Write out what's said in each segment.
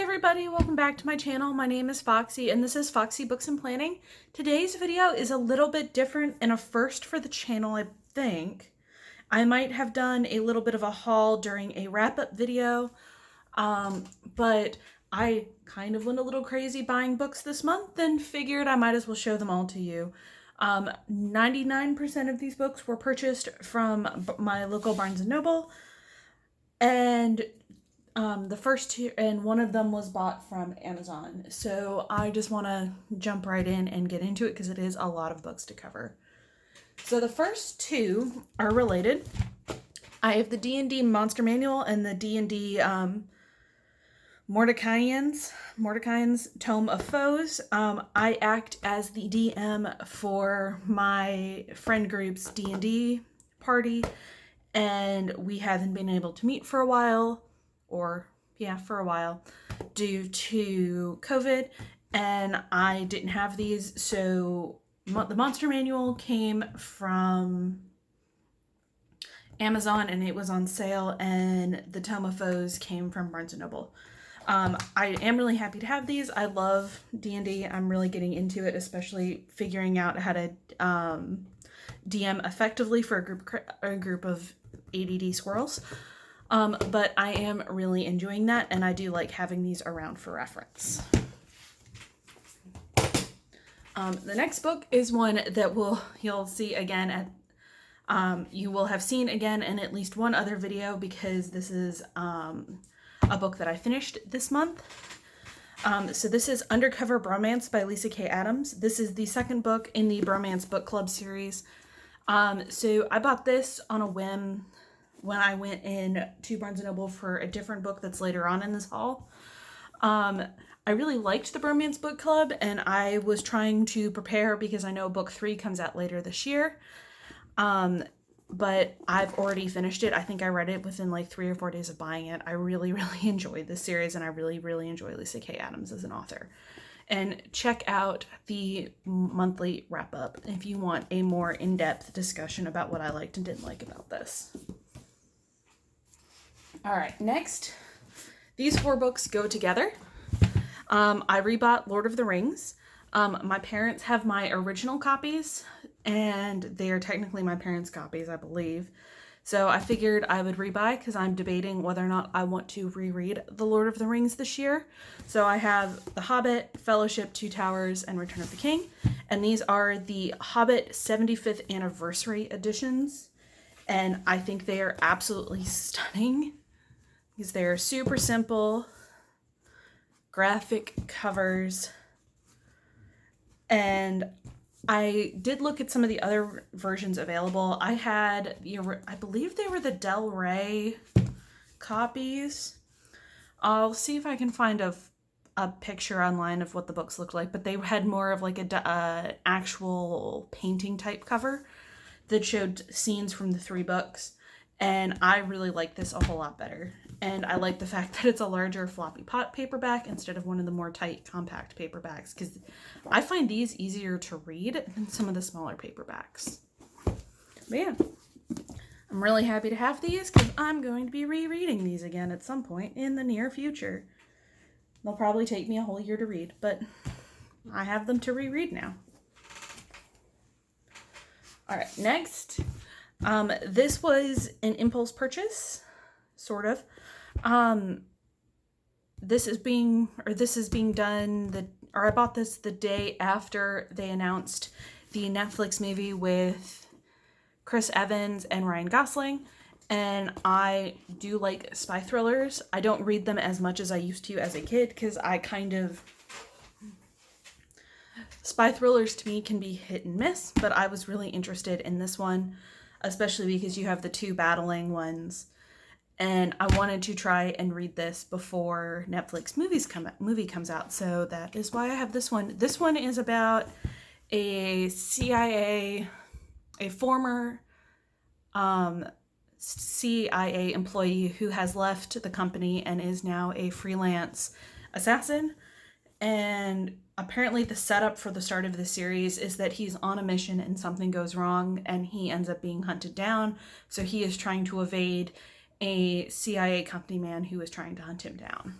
everybody, welcome back to my channel. My name is Foxy and this is Foxy Books and Planning. Today's video is a little bit different and a first for the channel, I think. I might have done a little bit of a haul during a wrap-up video, but I kind of went a little crazy buying books this month and figured I might as well show them all to you. 99% of these books were purchased from my local Barnes & Noble, and the first two, and one of them was bought from Amazon. So I just want to jump right in and get into it because it is a lot of books to cover. So the first two are related. I have the D&D Monster Manual and the D&D Mordecaians Tome of Foes. I act as the DM for my friend group's D&D party, and we haven't been able to meet for a while. For a while due to COVID, and I didn't have these, so the Monster Manual came from Amazon and it was on sale, and the Tome of Foes came from Barnes & Noble. I am really happy to have these. I love D&D. I'm really getting into it, especially figuring out how to DM effectively for a group of ADD squirrels. But I am really enjoying that, and I do like having these around for reference. The next book is one that you'll see again at, you will have seen again in at least one other video, because this is a book that I finished this month. So this is Undercover Bromance by Lisa K. Adams. This is the second book in the Bromance Book Club series. So I bought this on a whim when I went in to Barnes & Noble for a different book that's later on in this haul. I really liked the Bromance Book Club, and I was trying to prepare because I know book 3 comes out later this year. But I've already finished it. I think I read it within like 3 or 4 days of buying it. I really, really enjoyed this series, and I really, really enjoy Lisa K. Adams as an author. And check out the monthly wrap-up if you want a more in-depth discussion about what I liked and didn't like about this. All right, next, these 4 books go together. I rebought Lord of the Rings. My parents have my original copies, and they are technically my parents' copies, I believe. So I figured I would rebuy because I'm debating whether or not I want to reread The Lord of the Rings this year. So I have The Hobbit, Fellowship, Two Towers, and Return of the King. And these are the Hobbit 75th Anniversary editions. And I think they are absolutely stunning, because they're super simple, graphic covers. And I did look at some of the other versions available. I had, I believe they were the Del Rey copies. I'll see if I can find a picture online of what the books looked like, but they had more of like a actual painting type cover that showed scenes from the 3 books. And I really like this a whole lot better. And I like the fact that it's a larger floppy paperback instead of one of the more tight, compact paperbacks, because I find these easier to read than some of the smaller paperbacks. But yeah, I'm really happy to have these because I'm going to be rereading these again at some point in the near future. They'll probably take me a whole year to read, but I have them to reread now. All right, next. This was an impulse purchase, sort of. This is being done, I bought this the day after they announced the Netflix movie with Chris Evans and Ryan Gosling, and I do like spy thrillers. I don't read them as much as I used to as a kid, because spy thrillers to me can be hit and miss, but I was really interested in this one, especially because you have the 2 battling ones. And I wanted to try and read this before Netflix movie comes out, so that is why I have this one. This one is about a former CIA employee who has left the company and is now a freelance assassin. And apparently the setup for the start of the series is that he's on a mission and something goes wrong and he ends up being hunted down. So he is trying to evade a CIA company man who is trying to hunt him down.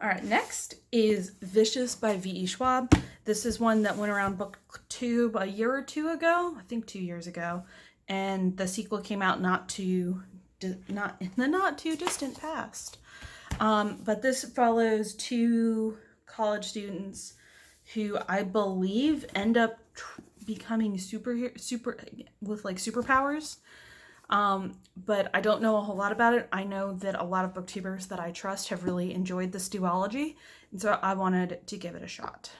All right, next is Vicious by V.E. Schwab. This is one that went around booktube a year or two ago, I think 2 years ago, and the sequel came out not in the not too distant past. But this follows two college students who I believe end up becoming super with like superpowers. But I don't know a whole lot about it. I know that a lot of booktubers that I trust have really enjoyed this duology, and so I wanted to give it a shot.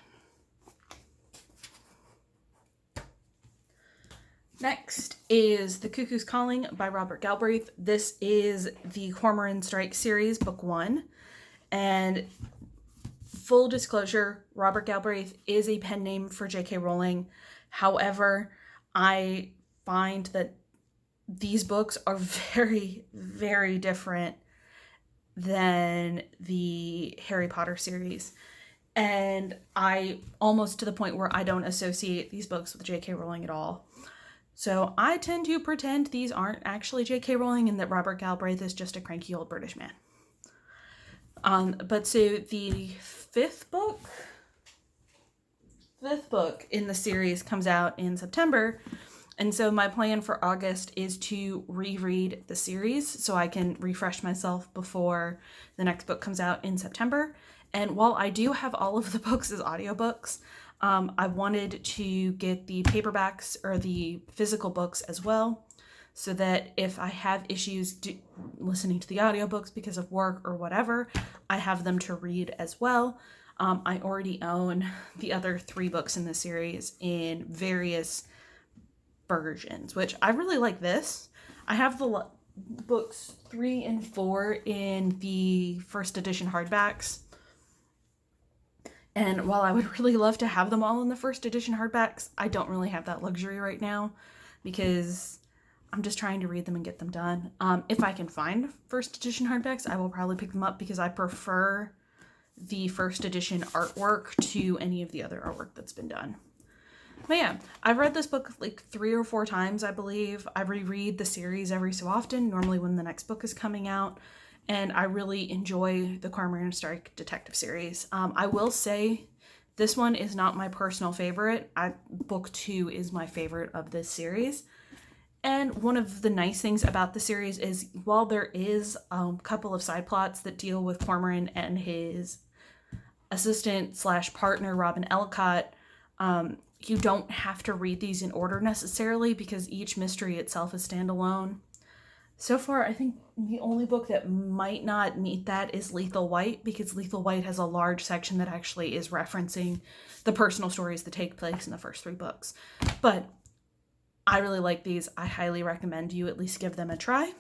Next is TheCuckoos Calling by Robert Galbraith. This is the Cormoran Strike series, book 1. And full disclosure, Robert Galbraith is a pen name for J.K. Rowling. However, I find that these books are very, very different than the Harry Potter series. And I almost to the point where I don't associate these books with J.K. Rowling at all. So I tend to pretend these aren't actually J.K. Rowling and that Robert Galbraith is just a cranky old British man. But so the fifth book in the series comes out in September. And so my plan for August is to reread the series so I can refresh myself before the next book comes out in September. And while I do have all of the books as audiobooks, I wanted to get the paperbacks or the physical books as well, so that if I have issues listening to the audiobooks because of work or whatever, I have them to read as well. I already own the other 3 books in the series in various versions, which I really like this. I have the books 3 and 4 in the first edition hardbacks. And while I would really love to have them all in the first edition hardbacks, I don't really have that luxury right now because I'm just trying to read them and get them done. If I can find first edition hardbacks, I will probably pick them up because I prefer the first edition artwork to any of the other artwork that's been done. But yeah, I've read this book like 3 or 4 times, I believe. I reread the series every so often, normally when the next book is coming out. And I really enjoy the Cormoran Strike detective series. I will say this one is not my personal favorite. Book 2 is my favorite of this series. And one of the nice things about the series is while there is a couple of side plots that deal with Cormoran and his assistant / partner, Robin Ellicott, you don't have to read these in order necessarily because each mystery itself is standalone. So far, I think the only book that might not meet that is Lethal White, because Lethal White has a large section that actually is referencing the personal stories that take place in the first 3 books. But I really like these. I highly recommend you at least give them a try,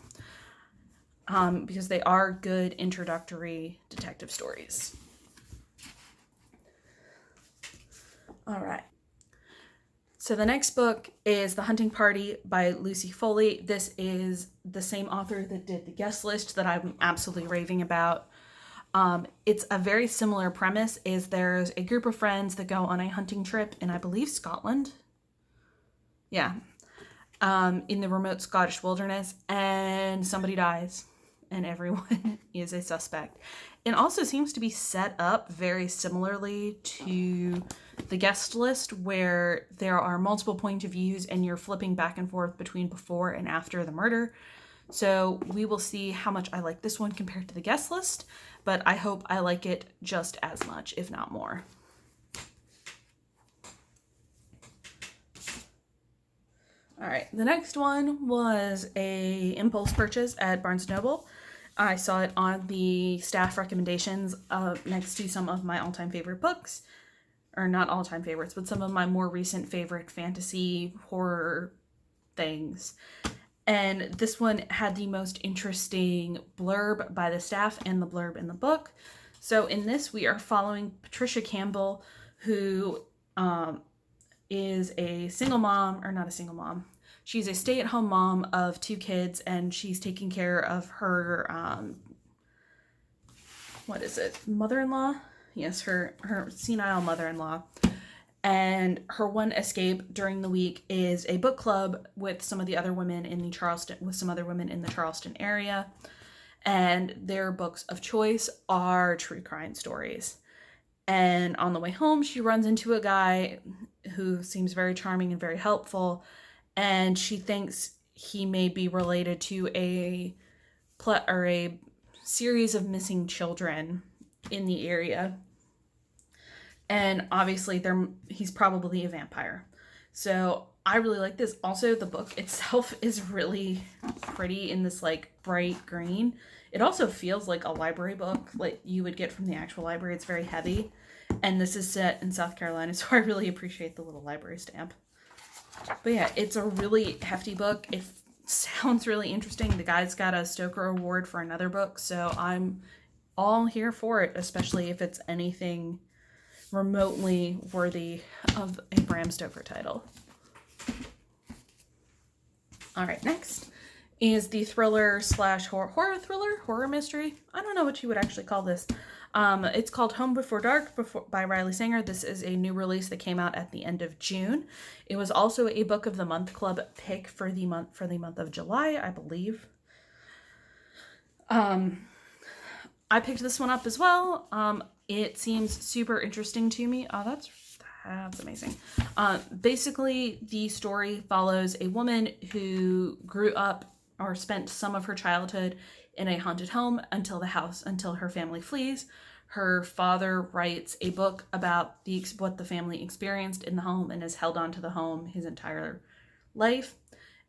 because they are good introductory detective stories. All right. So the next book is The Hunting Party by Lucy Foley. This is the same author that did The Guest List that I'm absolutely raving about. It's a very similar premise. There's a group of friends that go on a hunting trip in, I believe, Scotland. Yeah. In the remote Scottish wilderness, and somebody dies and everyone is a suspect. It also seems to be set up very similarly to The Guest List, where there are multiple point of views and you're flipping back and forth between before and after the murder. So we will see how much I like this one compared to The Guest List, but I hope I like it just as much, if not more. All right, the next one was a impulse purchase at Barnes & Noble. I saw it on the staff recommendations next to some of my all-time favorite books. Or not all-time favorites, but some of my more recent favorite fantasy horror things. And this one had the most interesting blurb by the staff and the blurb in the book. So in this, we are following Patricia Campbell, who is a single mom, or not a single mom. She's a stay-at-home mom of 2 kids, and she's taking care of her, mother-in-law? Yes, her senile mother-in-law. And her one escape during the week is a book club with some of the other women in the Charleston area. and their books of choice are true crime stories. And on the way home, she runs into a guy who seems very charming and very helpful, and she thinks he may be related to a series of missing children in the area. And obviously he's probably a vampire. So I really like this. Also, the book itself is really pretty in this like bright green. It also feels like a library book like you would get from the actual library. It's very heavy. And this is set in South Carolina, so I really appreciate the little library stamp. But yeah, it's a really hefty book. It sounds really interesting. The guy's got a Stoker Award for another book, so I'm all here for it, especially if it's anything remotely worthy of a Bram Stoker title. All right, next is the thriller / horror mystery. I don't know what you would actually call this. It's called Home Before Dark by Riley Sanger. This is a new release that came out at the end of June. It was also a Book of the Month Club pick for the month of July, I believe. I picked this one up as well. It seems super interesting to me. Oh, that's amazing. Basically, the story follows a woman who grew up or spent some of her childhood in a haunted home until her family flees. Her father writes a book about what the family experienced in the home and has held on to the home his entire life.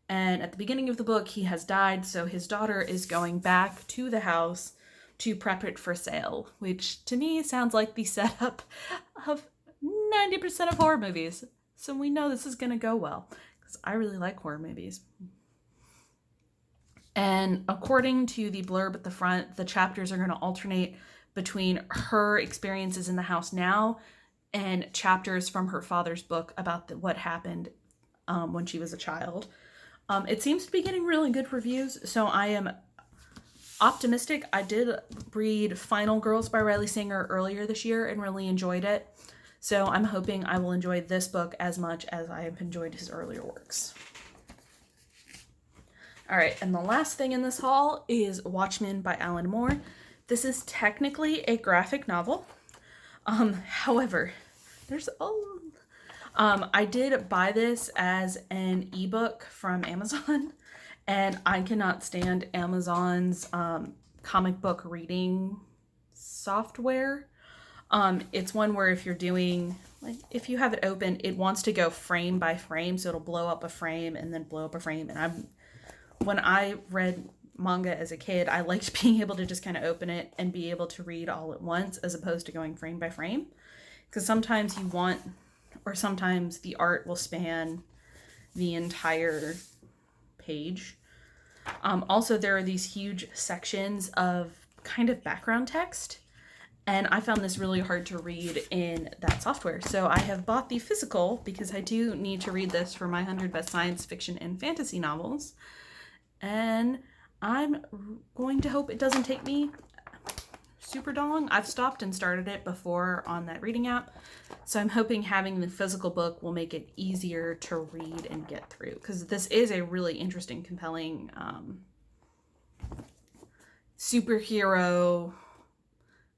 And at the beginning of the book, he has died, so his daughter is going back to the house to prep it for sale, which to me sounds like the setup of 90% of horror movies. So we know this is going to go well, because I really like horror movies. And according to the blurb at the front, the chapters are going to alternate between her experiences in the house now and chapters from her father's book about what happened when she was a child. It seems to be getting really good reviews, so I am optimistic. I did read Final Girls by Riley Sanger earlier this year and really enjoyed it. So I'm hoping I will enjoy this book as much as I have enjoyed his earlier works. All right, and the last thing in this haul is Watchmen by Alan Moore. This is technically a graphic novel. However, I did buy this as an ebook from Amazon, and I cannot stand Amazon's comic book reading software. It's one where if you have it open, it wants to go frame by frame, so it'll blow up a frame and then blow up a frame. And when I read manga as a kid, I liked being able to just kind of open it and be able to read all at once as opposed to going frame by frame. Because sometimes sometimes the art will span the entire page. Also, there are these huge sections of kind of background text, and I found this really hard to read in that software. So I have bought the physical because I do need to read this for my 100 best science fiction and fantasy novels. And I'm going to hope it doesn't take me super long. I've stopped and started it before on that reading app. So I'm hoping having the physical book will make it easier to read and get through. Because this is a really interesting, compelling superhero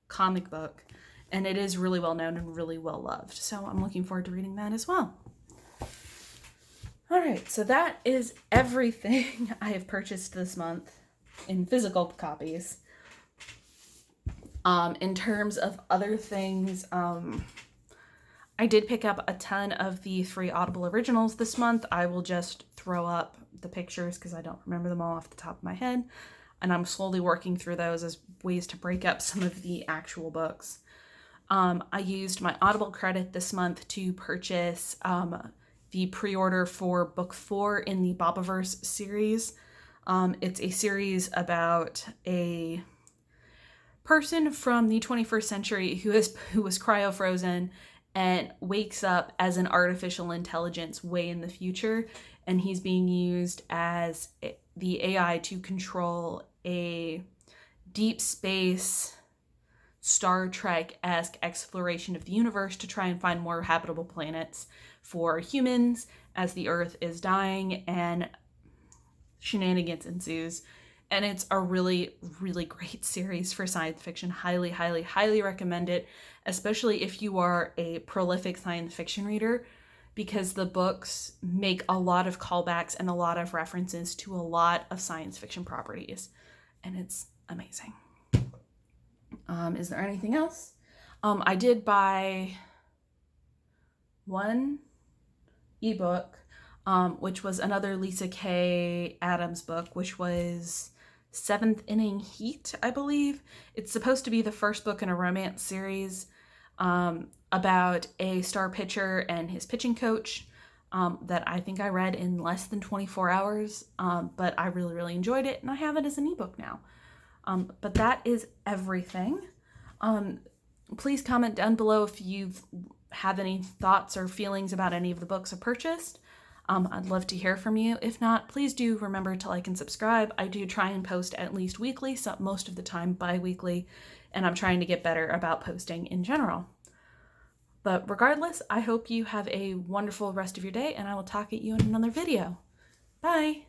comic book. And it is really well known and really well loved. So I'm looking forward to reading that as well. All right, so that is everything I have purchased this month in physical copies. In terms of other things, I did pick up a ton of the free Audible originals this month. I will just throw up the pictures because I don't remember them all off the top of my head. And I'm slowly working through those as ways to break up some of the actual books. I used my Audible credit this month to purchase the pre-order for book 4 in the Bobaverse series. It's a series about a person from the 21st century who was cryo-frozen and wakes up as an artificial intelligence way in the future, and he's being used as the AI to control a deep space Star Trek-esque exploration of the universe to try and find more habitable planets for humans as the Earth is dying, and shenanigans ensues. and it's a really, really great series for science fiction. Highly, highly, highly recommend it, especially if you are a prolific science fiction reader, because the books make a lot of callbacks and a lot of references to a lot of science fiction properties, and it's amazing. Is there anything else? I did buy one ebook, which was another Lisa K. Adams book, which was Seventh Inning Heat, I believe. It's supposed to be the first book in a romance series about a star pitcher and his pitching coach that I think I read in less than 24 hours, but I really, really enjoyed it, and I have it as an ebook now. But that is everything. Please comment down below if you've have any thoughts or feelings about any of the books I purchased. I'd love to hear from you. If not, please do remember to like and subscribe. I do try and post at least weekly, so most of the time bi-weekly, and I'm trying to get better about posting in general. But regardless, I hope you have a wonderful rest of your day, and I will talk at you in another video. Bye!